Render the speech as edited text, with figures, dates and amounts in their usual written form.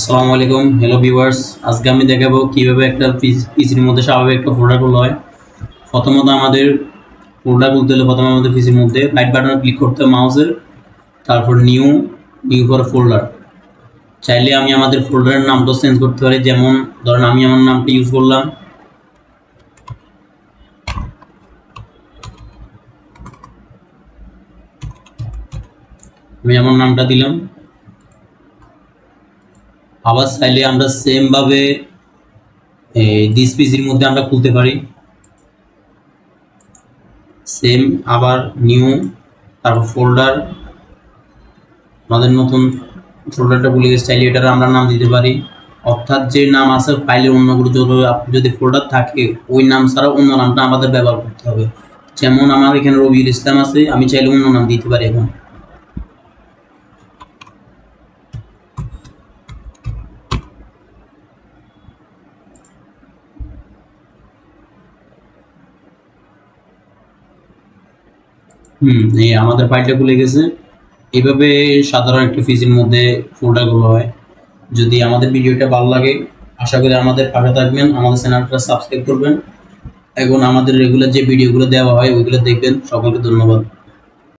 আসসালামু আলাইকুম, hello viewers. আজকে আমি দেখাবো কিভাবে একটা পিসির মধ্যে স্বাভাবিক একটা ফোল্ডার খুলতে হয়। প্রথমত আমাদের ফোল্ডার খুলতে হলে প্রথমে আমাদের পিসির মধ্যে রাইট বাটনে ক্লিক করতে হবে মাউসের, তারপর নিউ ফর ফোল্ডার। চাইলে আমি আমাদের ফোল্ডারের নামটা চেঞ্জ করতে পারি, যেমন ধরেন আমি আমার নামটা ইউজ করলাম, আমি আমার নামটা দিলাম। আবার চাইলে আমরা সেম ভাবে দিস পিসির মধ্যে আমরা খুলতে পারি, সেম আবার নিউ, তারপর ফোল্ডার। আমাদের নতুন ফোল্ডারটা ভুলে গেছি, চাইলে এটার আমরা নাম দিতে পারি। অর্থাৎ যে নাম আছে ফাইলের অন্যগুলো যদি ফোল্ডার থাকে ওই নাম ছাড়া অন্য নামটা আমাদের ব্যবহার করতে হবে। যেমন আমার এখানে রবিউল ইসলাম আছে, আমি চাইলে অন্য নাম দিতে পারি। এখন এই আমাদের ফাইলটা খুলে গেছে। এইভাবে সাধারণ একটা পিসির মধ্যে ফোল্ডারগুলো হয়। যদি আমাদের ভিডিওটা ভালো লাগে, আশা করি আমাদের পাশে থাকবেন, আমাদের চ্যানেলটা সাবস্ক্রাইব করবেন এবং আমাদের রেগুলার যে ভিডিওগুলো দেওয়া হয় ওইগুলো দেখবেন। সকলকে ধন্যবাদ।